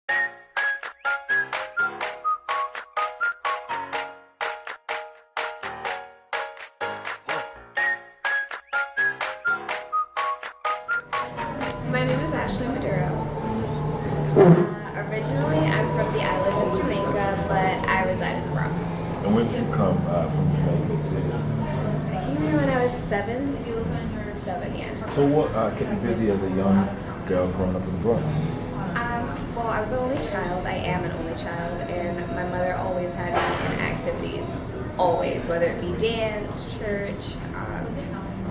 My name is Ashlee Maduro. Originally, I'm from the island of Jamaica, but I reside in the Bronx. And when did you come from Jamaica to? I came here when I was 7. 7, yeah. So what kept you busy as a young girl growing up in the Bronx? Well, I was the only child. I am an only child, and my mother always had me in activities. Always, whether it be dance, church,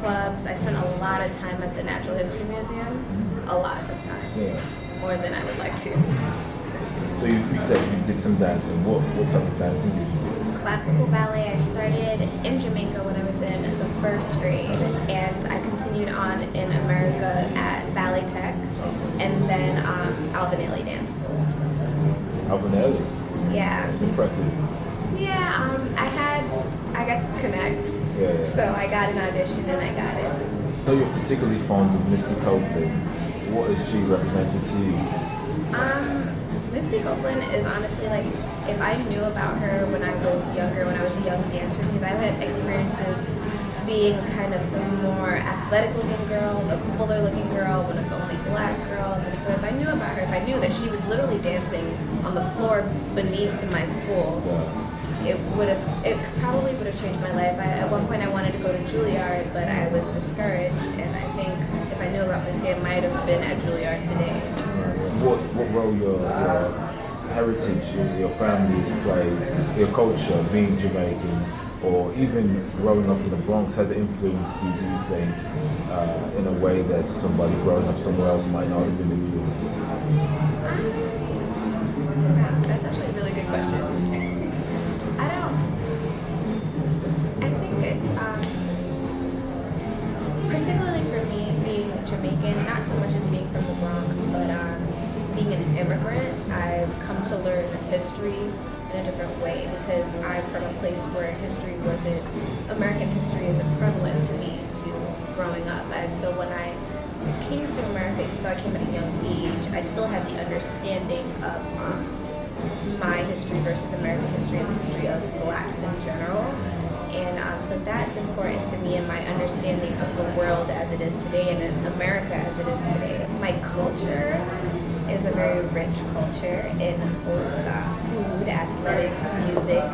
clubs. I spent a lot of time at the Natural History Museum. A lot of time. Yeah. More than I would like to. So you said you did some dancing. What type of dancing did you do? Classical ballet. I started in Jamaica when I was in the 1st grade, and I continued on in America at Ballet Tech, and then Alvin Ailey Dance School. So. Alvin Ailey? Yeah. That's impressive. Yeah, I had, I guess, connects. Yeah. So I got an audition and I got it. I know you're particularly fond of Misty Copeland. What has she represented to you? Misty Copeland is honestly like, if I knew about her when I was younger, when I was a young dancer, because I've had experiences being kind of the more athletic looking girl, the fuller looking girl, one of the only black girls, and so if I knew about her, if I knew that she was literally dancing on the floor beneath my school, it probably would have changed my life. At one point I wanted to go to Juilliard, but I was discouraged, and I think if I knew about Misty, I might have been at Juilliard today. What role your heritage, your family has played, your culture, being Jamaican, or even growing up in the Bronx, has it influenced you, do you think, in a way that somebody growing up somewhere else might not have been influenced? Wow, that's actually a really good question. I think it's, particularly for me, being Jamaican, not so much as being from the Bronx, but being an immigrant, I've come to learn history in a different way because I'm from a place where American history isn't prevalent to me growing up. And so when I came to America, even though I came at a young age, I still had the understanding of my history versus American history and the history of blacks in general. And so that's important to me in my understanding of the world as it is today and in America as it is today. My culture is a very rich culture in both food, athletics, music,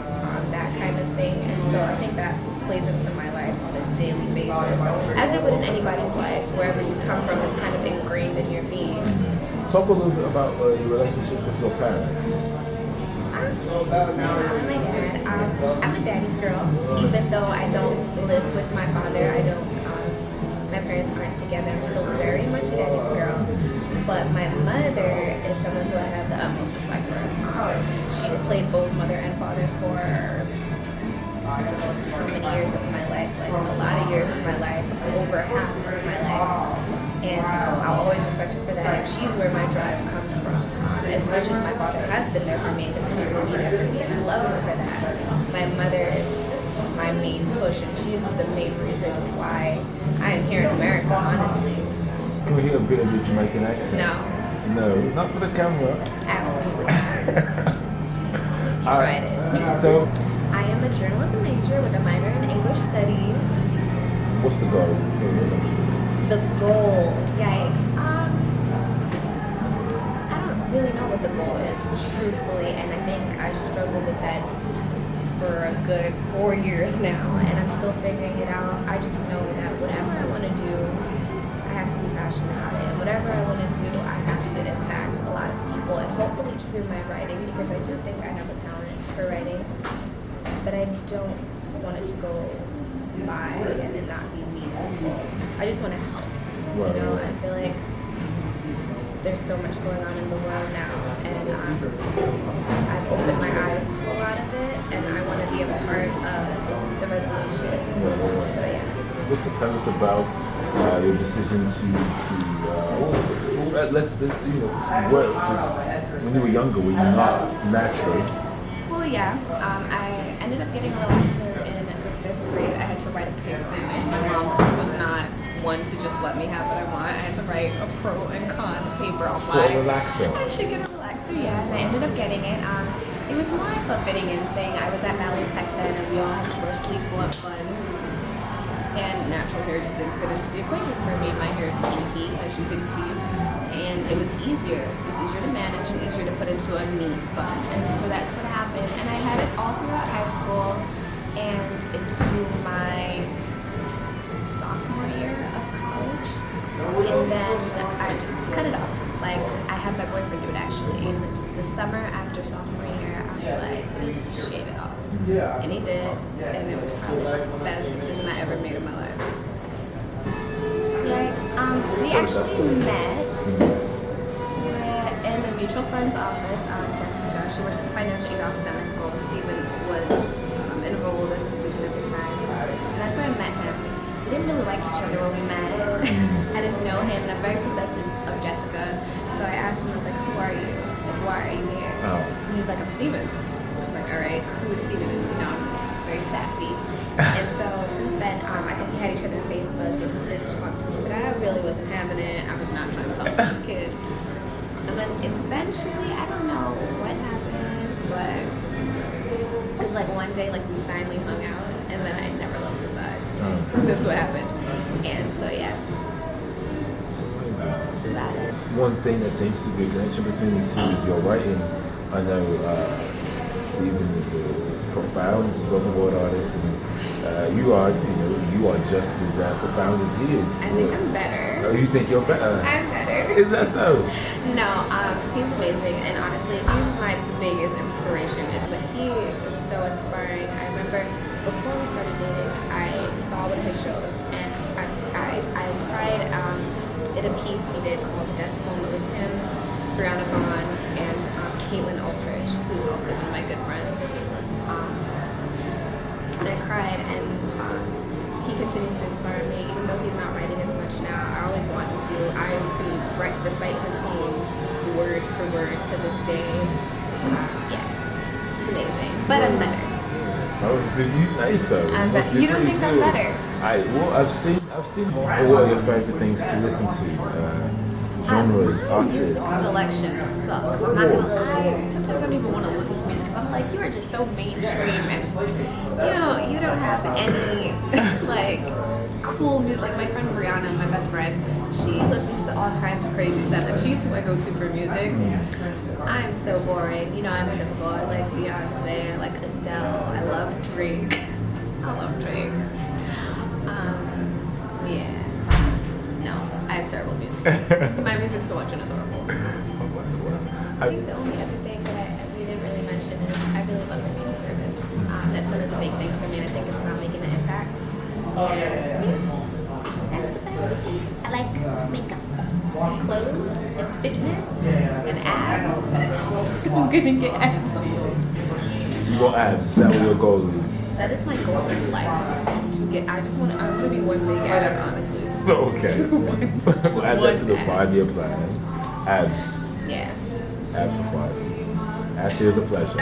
that kind of thing. And so I think that plays into my life on a daily basis. As it would in anybody's life, wherever you come from, it's kind of ingrained in your being. Talk a little bit about your relationships with your parents. My mom and my dad. I'm a daddy's girl, even though I don't live with my father. My parents aren't together. I'm still very much a daddy's girl. But my mother is someone who I have the utmost respect for. She's played both mother and father for how many years of my life? Like a lot of years of my life, over half of my life. And I'll always respect her for that. And she's where my drive comes from. As much as my father has been there for me and continues to be there for me, and I love her for that. My mother is my main push, and she's the main reason why I am here in America, honestly. Can we hear a bit of your Jamaican accent? No, not for the camera. Absolutely not. You tried it. So, I am a journalism major with a minor in English studies. what's the goal? The goal, yikes. I don't really know what the goal is, truthfully, and I think I struggled with that for a good 4 years now, and I'm still figuring it out. I just know that whatever I want to do, I have to be passionate about it, and whatever I want to do, I have to impact a lot of people, and hopefully it's through my writing, because I do think I have a talent for writing, but I don't want it to go by and it not be meaningful. I just want to help. Right. You know, I feel like there's so much going on in the world now, and I've opened my eyes to a lot of it, and I want to be a part of the resolution. So yeah. What's tell us about your decision when you were younger, were you not naturally? Well, yeah. I ended up getting a relaxer in the 5th grade. I had to write a paper, and my mom was not one to just let me have what I want. I had to write a pro and con paper on For a relaxer. I should get a relaxer. So yeah, and I ended up getting it. It was more of a fitting in thing. I was at ballet tech then, and we all had to wear sleek blunt buns. And natural hair just didn't fit into the equation for me. My hair is kinky, as you can see. And it was easier. It was easier to manage and easier to put into a neat bun. And so that's what happened. And I had it all throughout high school and into my sophomore year of college. And then I just cut it off. Like, I had my boyfriend do it actually. And it's the summer after sophomore year, I was like, just shave it off. And he did. And it was probably the best decision I ever made in my life. We actually met in a mutual friend's office, Jessica. She works at the financial aid office at my school. Stephen was enrolled as a student at the time. And that's where I met him. We didn't really like each other when we met. I didn't know him, and I'm very possessive of Jessica. So I asked him, I was like, who are you? Like, why are you here? And he's like, I'm Stephen. I was like, all right, who is Stephen? And I'm very sassy. And so since then, I think we had each other on Facebook and he started to talk to me, but I really wasn't having it. I was not trying to talk to this kid. And then eventually, I don't know what happened, but it was like one day, like we finally hung out, and then I never left his side. That's what happened. And so yeah. That's about it. One thing that seems to be a connection between the two is your writing. I know Stephen is a profound spoken word artist, and you are just as profound as he is. I think I'm better. Oh, you think you're better? I'm better. Is that so? No, he's amazing, and honestly, he's my biggest inspiration. But he was so inspiring. I remember before we started dating, I saw one of his shows, and I cried in a piece he did called The Death Poem. It was him, Brianna Vaughn, and Caitlin Aldridge, who's also one of my good friends. And I cried, and he continues to inspire me, even though he's not writing as much now. I always want him to. I can recite his poems word for word to this day. Yeah, it's amazing. But I'm better. Oh, if you say so. I'm better. You don't think good. I'm better? I've seen more. What are your favorite things to listen to? Genres, artists. Selection sucks. I'm not gonna lie. Sometimes I don't even want to listen to music because I'm like, you are just so mainstream, and you don't have any like cool music. Like my friend Brianna, my best friend, she listens to all kinds of crazy stuff, and she's who I go to for music. I'm so boring. I'm typical. I like Beyonce, I like Adele. I love Drake. I love Drake. Yeah. No, I have terrible music. My music selection is horrible. I think the only other thing that we didn't really mention is I really love community service. That's one of the big things for me, and I think it's about making an impact. And yeah, that's about it. I like makeup, and clothes, and fitness, and abs. I'm gonna get abs. You want abs? Is that what your goal is? That is my goal in life. To get, I want to be one big ab, honestly. Okay. We'll add that to the 5-year plan. Abs. Yeah. Abs for 5 years. Ashlee, it was a pleasure.